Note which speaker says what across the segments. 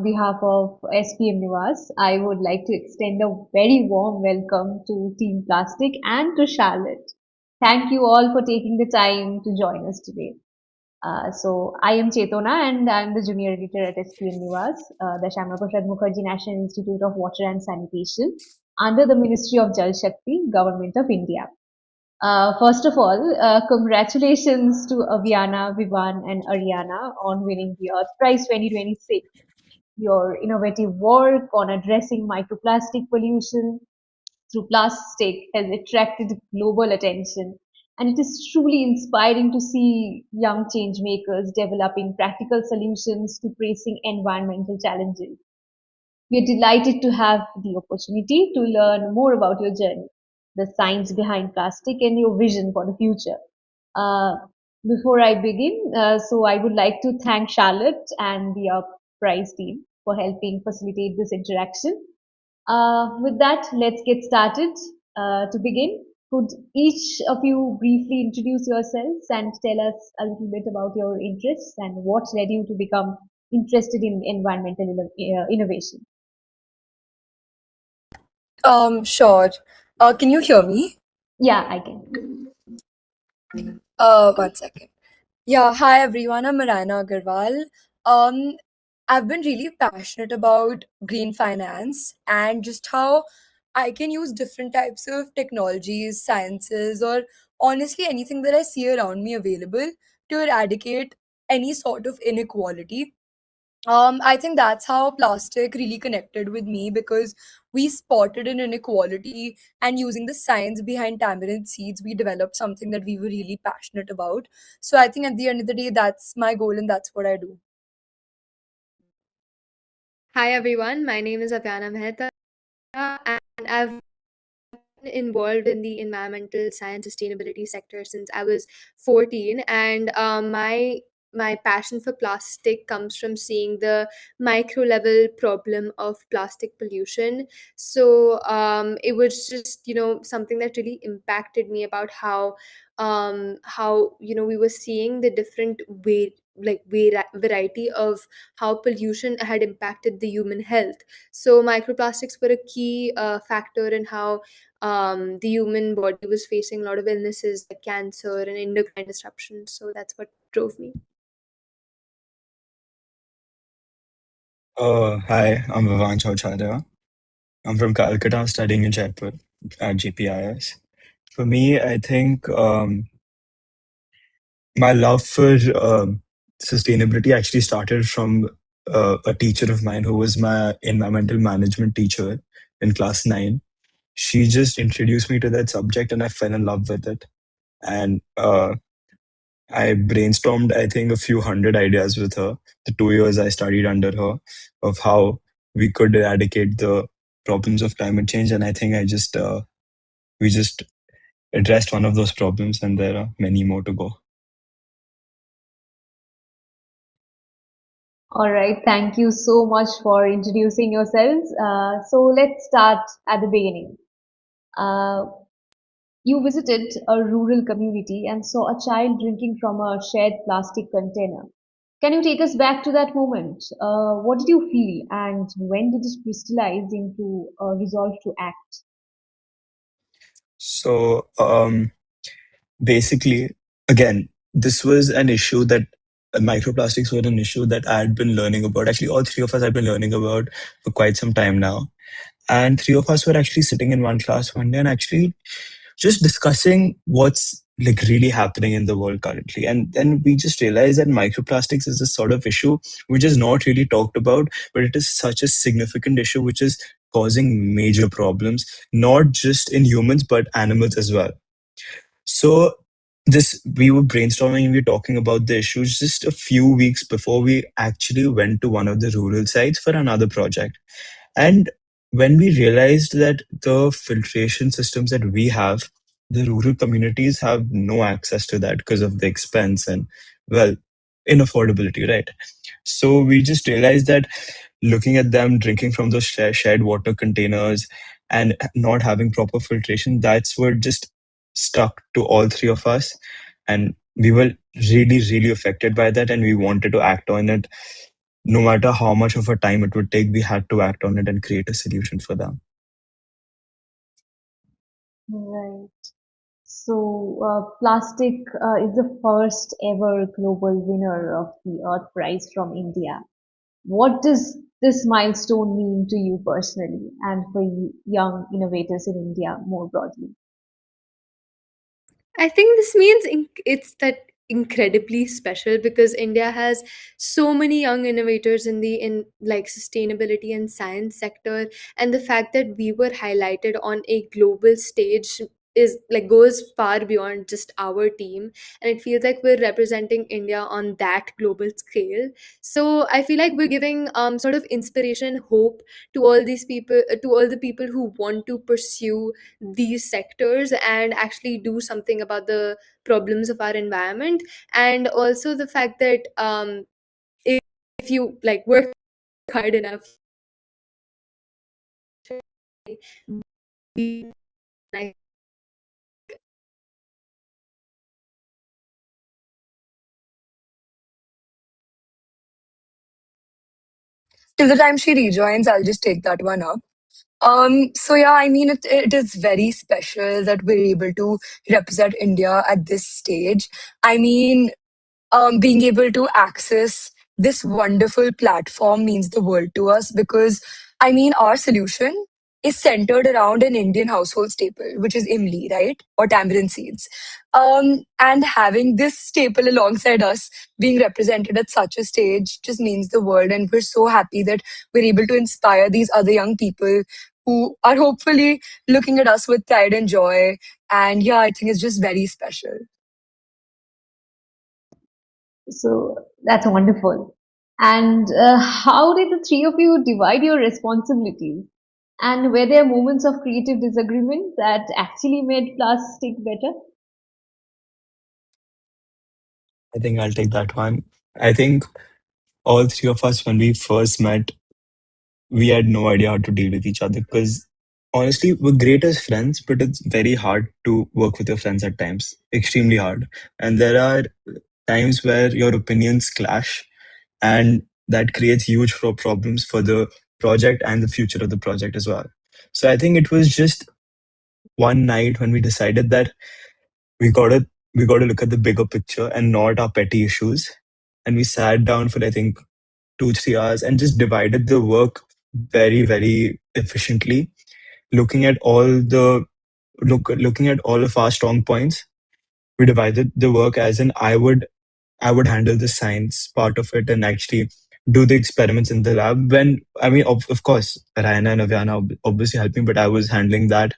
Speaker 1: on behalf of SPM NIWAS, I would like to extend a very warm welcome to Team Plas-Stick and to Charlotte. Thank you all for taking the time to join us today. So I am Chetona and I'm the junior editor at SPM NIWAS, the Syama Mookerjee National Institute of Water and Sanitation, under the Ministry of Jal Shakti, Government of India. First of all, congratulations to Avyana, Vivaan, and Ariana on winning the Earth Prize 2026. Your innovative work on addressing microplastic pollution through plastic has attracted global attention, and it is truly inspiring to see young change makers developing practical solutions to facing environmental challenges. We are delighted to have the opportunity to learn more about your journey, the science behind plastic, and your vision for the future. Uh, Before I begin, so I would like to thank Charlotte and the Prize team for helping facilitate this interaction. With that, let's get started. To begin, could each of you briefly introduce yourselves and tell us a little bit about your interests and what led you to become interested in environmental innovation?
Speaker 2: Sure. Can you hear me?
Speaker 1: Yeah, I can.
Speaker 2: 1 second. Yeah, hi everyone. I'm Ariana Agarwal. Um, I've been really passionate about green finance and just how I can use different types of technologies, sciences, or honestly anything that I see around me available to eradicate any sort of inequality. I think that's how plastic really connected with me because we spotted an inequality and using the science behind tamarind seeds, we developed something that we were really passionate about. So I think at the end of the day, that's my goal and that's what I do.
Speaker 3: Hi everyone, my name is Avyana Mehta and I've been involved in the environmental science sustainability sector since I was 14 and my passion for plastic comes from seeing the micro level problem of plastic pollution. So it was just something that really impacted me about how we were seeing the different variety of how pollution had impacted the human health. So microplastics were a key factor in how the human body was facing a lot of illnesses like cancer and endocrine disruption. So that's what drove me.
Speaker 4: Hi, I'm Vivaan Chhawchharia. I'm from Calcutta, studying in Jaipur at GPIS. For me, I think my love for sustainability actually started from a teacher of mine who was my environmental management teacher in class 9. She just introduced me to that subject and I fell in love with it. And I brainstormed, I think, a few hundred ideas with her, the 2 years I studied under her, of how we could eradicate the problems of climate change. And I think we just addressed one of those problems, and there are many more to go.
Speaker 1: All right, thank you so much for introducing yourselves. So let's start at the beginning. Uh, you visited a rural community and saw a child drinking from a shared plastic container. Can you take us back to that moment? What did you feel, and when did it crystallize into a resolve to act?
Speaker 4: So basically, again, this was an issue that microplastics were an issue that I had been learning about. Actually, all three of us had been learning about for quite some time now. And three of us were actually sitting in one class one day and actually just discussing what's like really happening in the world currently. And then we just realized that microplastics is a sort of issue which is not really talked about, but it is such a significant issue which is causing major problems, not just in humans, but animals as well. So this we were brainstorming and we were talking about the issues just a few weeks before we actually went to one of the rural sites for another project. And when we realized that the filtration systems that we have, the rural communities have no access to that because of the expense and, well, inaffordability, right? So we just realized that looking at them drinking from those shared water containers and not having proper filtration, that's what just stuck to all three of us. And we were really, really affected by that and we wanted to act on it no matter how much of a time it would take, we had to act on it and create a solution for them.
Speaker 1: Right. So, Plas-Stick is the first ever global winner of the Earth Prize from India. What does this milestone mean to you personally and for young innovators in India more broadly?
Speaker 3: I think this means it's that incredibly special because India has so many young innovators in like sustainability and science sector, and the fact that we were highlighted on a global stage is like goes far beyond just our team, and it feels like we're representing India on that global scale. So I feel like we're giving sort of inspiration, hope to all these people, to all the people who want to pursue these sectors and actually do something about the problems of our environment. And also the fact that if you like work hard enough, like,
Speaker 2: Till the time she rejoins, I'll just take that one up. So yeah, I mean, it is very special that we're able to represent India at this stage. I mean, being able to access this wonderful platform means the world to us because, I mean, our solution is centered around an Indian household staple, which is imli, right? Or tamarind seeds. And having this staple alongside us being represented at such a stage just means the world. And we're so happy that we're able to inspire these other young people who are hopefully looking at us with pride and joy. And yeah, I think it's just very special.
Speaker 1: So that's wonderful. And how did the three of you divide your responsibilities? And were there moments of creative disagreement that actually made Plas-Stick better?
Speaker 4: I think I'll take that one. I think all three of us, when we first met, we had no idea how to deal with each other because honestly, we're great as friends, but it's very hard to work with your friends at times. Extremely hard. And there are times where your opinions clash, and that creates huge problems for the project and the future of the project as well. So I think it was just one night when we decided that we gotta we gotta look at the bigger picture and not our petty issues. And we sat down for I think 2 3 hours and just divided the work very efficiently, looking at looking at all of our strong points. We divided the work as in I would handle the science part of it and actually do the experiments in the lab. When I mean, of course, Ariana and Avyana obviously helping, but I was handling that.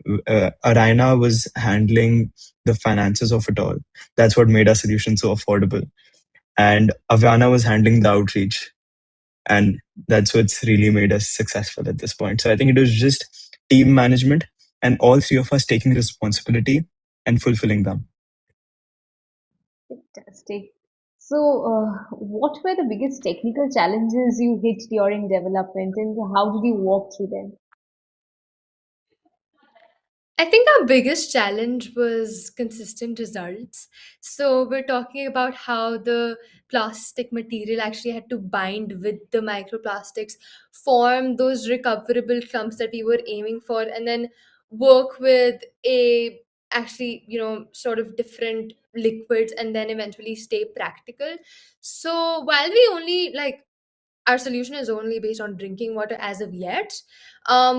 Speaker 4: Ariana was handling the finances of it all. That's what made our solution so affordable. And Avyana was handling the outreach, and that's what's really made us successful at this point. So I think it was just team management and all three of us taking responsibility and fulfilling them.
Speaker 1: Fantastic. So, what were the biggest technical challenges you hit during development and how did you walk through them?
Speaker 3: I think our biggest challenge was consistent results. So we're talking about how the plastic material actually had to bind with the microplastics, form those recoverable clumps that we were aiming for, and then work with a actually, sort of different liquids and then eventually stay practical. So while we only like our solution is only based on drinking water as of yet.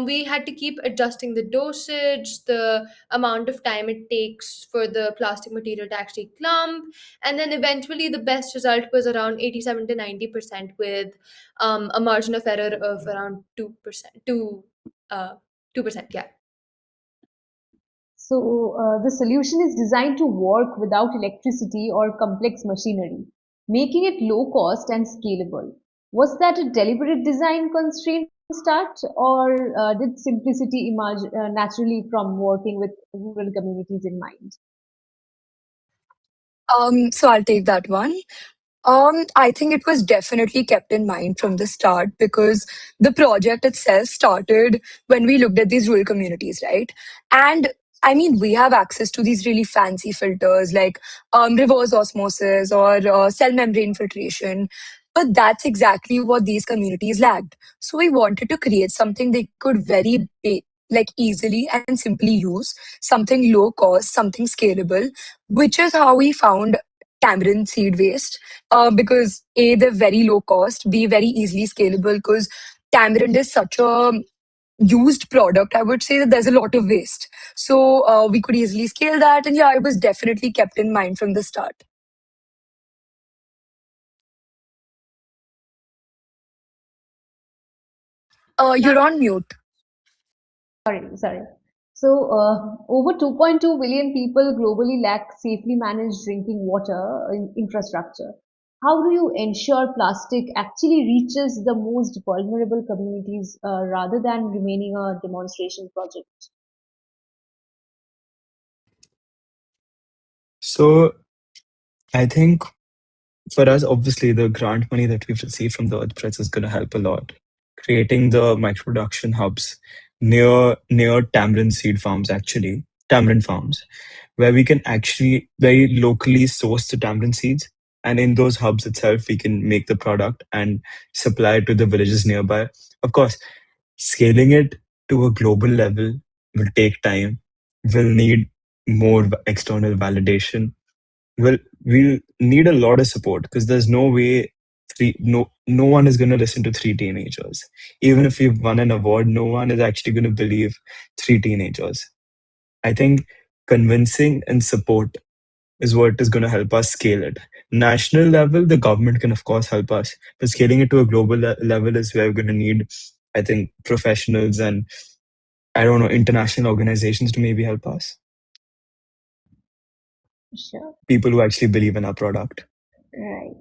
Speaker 3: We had to keep adjusting the dosage, the amount of time it takes for the plastic material to actually clump, and then eventually the best result was around 87 to 90% with a margin of error of around 2%. 2%, yeah.
Speaker 1: So, the solution is designed to work without electricity or complex machinery, making it low cost and scalable. Was that a deliberate design constraint to start, or did simplicity emerge naturally from working with rural communities in mind?
Speaker 2: So I'll take that one. I think it was definitely kept in mind from the start because the project itself started when we looked at these rural communities, right? And I mean, we have access to these really fancy filters like reverse osmosis or cell membrane filtration. But that's exactly what these communities lacked. So we wanted to create something they could like easily and simply use, something low cost, something scalable, which is how we found tamarind seed waste. Because A, they're very low cost, B, very easily scalable because tamarind is such a used product. I would say that there's a lot of waste. So we could easily scale that. And yeah, it was definitely kept in mind from the start. You're on mute.
Speaker 1: Sorry. So, over 2.2 billion people globally lack safely managed drinking water infrastructure. How do you ensure plastic actually reaches the most vulnerable communities rather than remaining a demonstration project?
Speaker 4: So I think for us, obviously, the grant money that we've received from the Earth Prize is going to help a lot. Creating the micro production hubs near tamarind seed farms, actually, tamarind farms, where we can actually very locally source the tamarind seeds. And in those hubs itself, we can make the product and supply it to the villages nearby. Of course, scaling it to a global level will take time, will need more external validation. Well, we'll need a lot of support because there's no way no one is going to listen to three teenagers. Even if we've won an award, no one is actually going to believe three teenagers. I think convincing and support is what is going to help us scale it. National level, the government can of course help us, but scaling it to a global level is where we're going to need, I think, professionals and I don't know, international organizations to maybe help us.
Speaker 1: Sure.
Speaker 4: People who actually believe in our product.
Speaker 1: Right.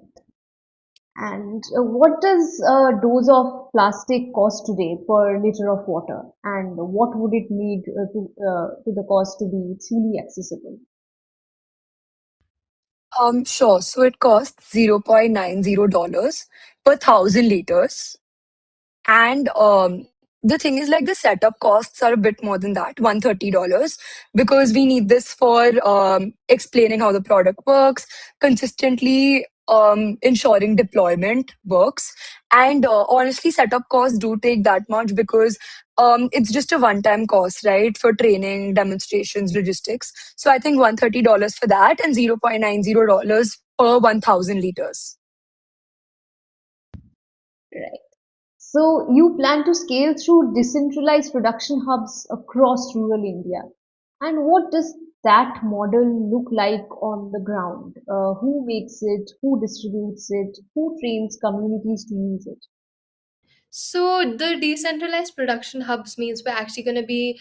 Speaker 1: And what does a dose of plastic cost today per liter of water? And what would it need to the cost to be truly accessible?
Speaker 2: Sure. So it costs $0.90 per 1,000 liters. And the thing is, like, the setup costs are a bit more than that, $130, because we need this for explaining how the product works, consistently ensuring deployment works. And honestly, setup costs do take that much because it's just a one-time cost, right? For training, demonstrations, logistics. So I think $130 for that and $0.90 per 1,000 liters.
Speaker 1: Right. So you plan to scale through decentralized production hubs across rural India. And what does that model look like on the ground? Who makes it? Who distributes it? Who trains communities to use it?
Speaker 3: So the decentralized production hubs means we're actually going to be,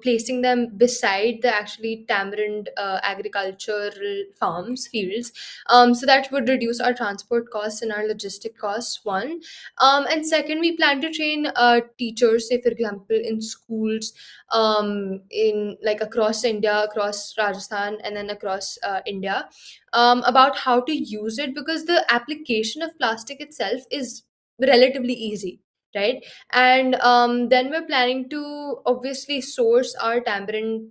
Speaker 3: placing them beside the actually tamarind agricultural farms fields. So that would reduce our transport costs and our logistic costs. One, and second, we plan to train teachers, say for example, in schools, in like across India, across Rajasthan, and then across India, about how to use it because the application of plastic itself is relatively easy, right? And then we're planning to obviously source our tamarind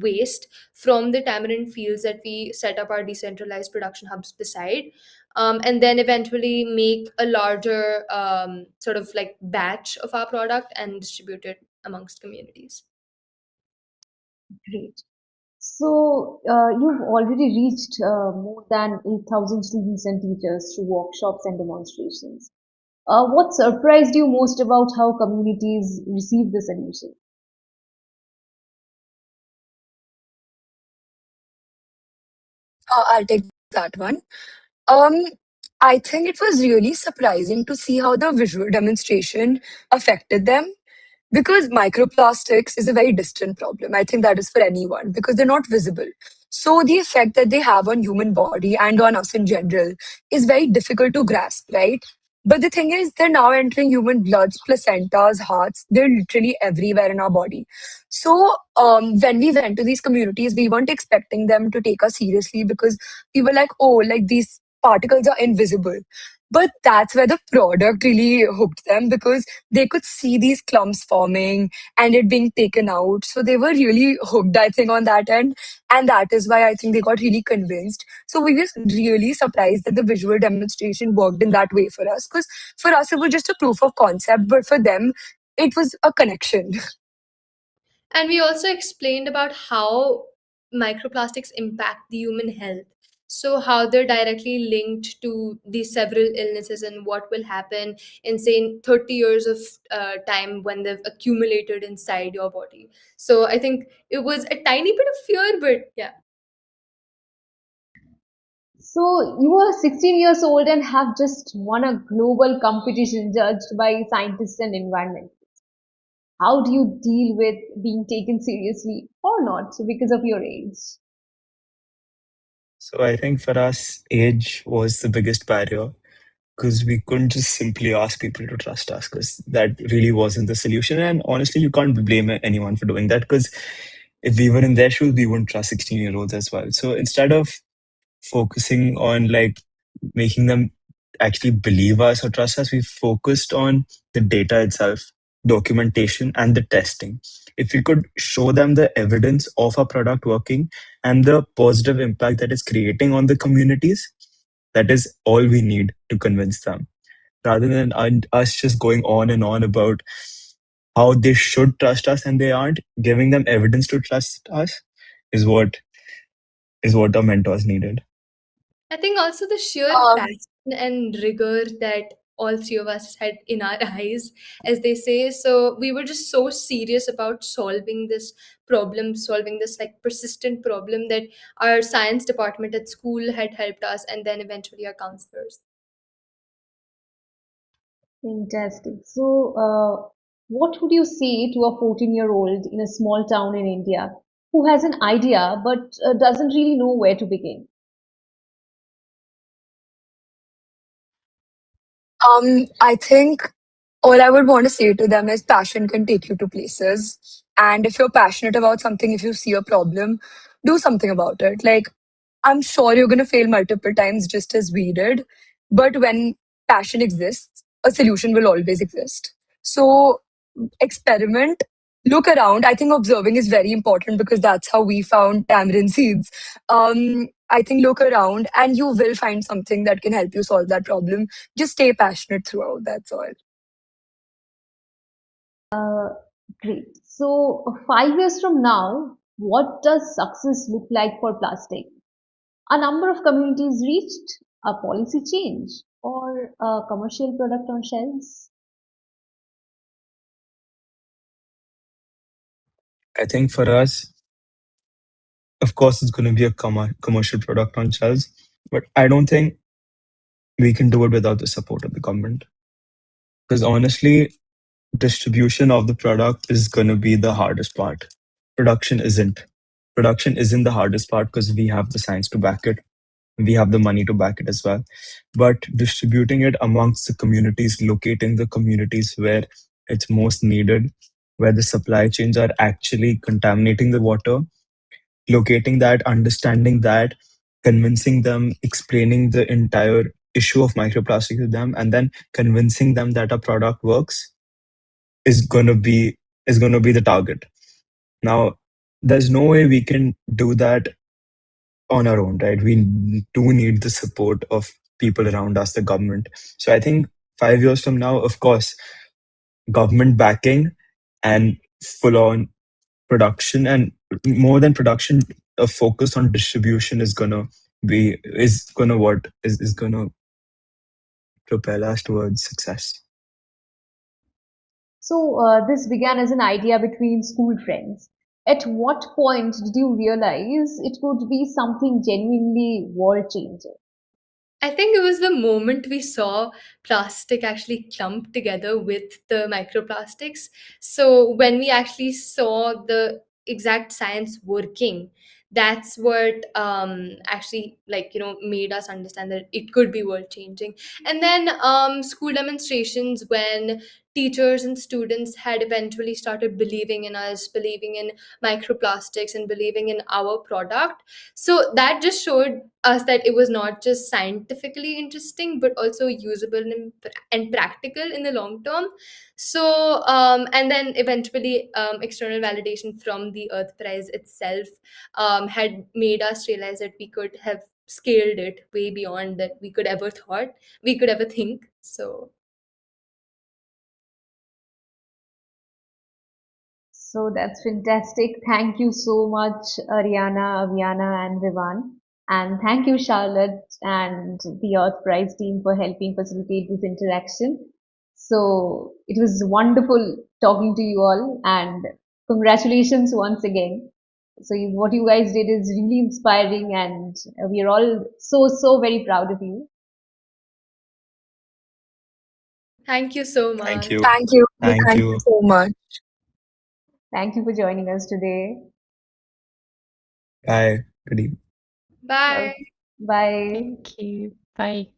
Speaker 3: waste from the tamarind fields that we set up our decentralized production hubs beside, and then eventually make a larger sort of like batch of our product and distribute it amongst communities.
Speaker 1: Great. So you've already reached more than 8,000 students and teachers through workshops and demonstrations. What surprised you most about how communities receive this initiative?
Speaker 2: I'll take that one. Um, I think it was really surprising to see how the visual demonstration affected them because microplastics is a very distant problem. I think that is for anyone because they're not visible. So the effect that they have on human body and on us in general is very difficult to grasp, right? But the thing is, they're now entering human bloods, placentas, hearts. They're literally everywhere in our body. So when we went to these communities, we weren't expecting them to take us seriously because we were like, oh, like these particles are invisible. But that's where the product really hooked them because they could see these clumps forming and it being taken out. So they were really hooked, I think, on that end. And that is why I think they got really convinced. So we were really surprised that the visual demonstration worked in that way for us. Because for us, it was just a proof of concept, but for them, it was a connection.
Speaker 3: And we also explained about how microplastics impact the human health. So, how they're directly linked to these several illnesses and what will happen in, say, 30 years of time when they've accumulated inside your body. So, I think it was a tiny bit of fear, but yeah.
Speaker 1: So you are 16 years old and have just won a global competition judged by scientists and environment. How do you deal with being taken seriously or not because of your age?
Speaker 4: So I think for us, age was the biggest barrier because we couldn't just simply ask people to trust us because that really wasn't the solution. And honestly, you can't blame anyone for doing that because if we were in their shoes, we wouldn't trust 16-year-olds as well. So instead of focusing on like making them actually believe us or trust us, we focused on the data itself, documentation, and the testing. If we could show them the evidence of our product working and the positive impact that it's creating on the communities, that is all we need to convince them. Rather than us just going on and on about how they should trust us and they aren't, giving them evidence to trust us is what our mentors needed.
Speaker 3: I think also the sheer
Speaker 2: Um,
Speaker 3: passion and rigor that all three of us had in our eyes, as they say. So we were just so serious about solving this problem, solving this like persistent problem that our science department at school had helped us, and then eventually our counselors.
Speaker 1: Fantastic. So, what would you say to a 14-year-old in a small town in India who has an idea but doesn't really know where to begin?
Speaker 2: I think all I would want to say to them is passion can take you to places. And if you're passionate about something, if you see a problem, do something about it. Like, I'm sure you're going to fail multiple times just as we did. But when passion exists, a solution will always exist. So, experiment, look around. I think observing is very important because that's how we found tamarind seeds. I think look around and you will find something that can help you solve that problem. Just stay passionate throughout. That's all.
Speaker 1: Great. So, 5 years from now, what does success look like for plastic? A number of communities reached, a policy change, or a commercial product on shelves?
Speaker 4: I think for us, of course, it's going to be a commercial product on shelves, but I don't think we can do it without the support of the government. Because honestly, distribution of the product is going to be the hardest part. Production isn't. Production isn't the hardest part because we have the science to back it. We have the money to back it as well. But distributing it amongst the communities, locating the communities where it's most needed, where the supply chains are actually contaminating the water, locating that, understanding that, convincing them, explaining the entire issue of microplastic to them, and then convincing them that a product works is gonna be the target. Now, there's no way we can do that on our own, right? We do need the support of people around us, the government. So I think 5 years from now, of course, government backing and full on production and more than production, a focus on distribution is gonna propel us towards success.
Speaker 1: So, this began as an idea between school friends. At what point did you realize it could be something genuinely world changing?
Speaker 3: I think it was the moment we saw plastic actually clump together with the microplastics. So when we actually saw the exact science working, that's what actually made us understand that it could be world changing. And then school demonstrations when teachers and students had eventually started believing in us, believing in microplastics, and believing in our product. So that just showed us that it was not just scientifically interesting, but also usable and practical in the long term. So, and then eventually, external validation from the Earth Prize itself had made us realize that we could have scaled it way beyond that we could ever thought, we could ever think. So
Speaker 1: So that's fantastic. Thank you so much, Ariana, Avyana, and Vivaan. And thank you, Charlotte and the Earth Prize team for helping facilitate this interaction. So it was wonderful talking to you all, and congratulations once again. So what you guys did is really inspiring, and we are all so very proud of you.
Speaker 3: thank you so
Speaker 4: Thank
Speaker 3: much.
Speaker 4: you.
Speaker 2: Thank you.
Speaker 4: Thank
Speaker 2: Thank you
Speaker 4: you.
Speaker 2: so much.
Speaker 1: Thank you for joining us today.
Speaker 4: Bye. Good evening.
Speaker 3: Bye.
Speaker 1: Bye.
Speaker 5: Thank you. Bye.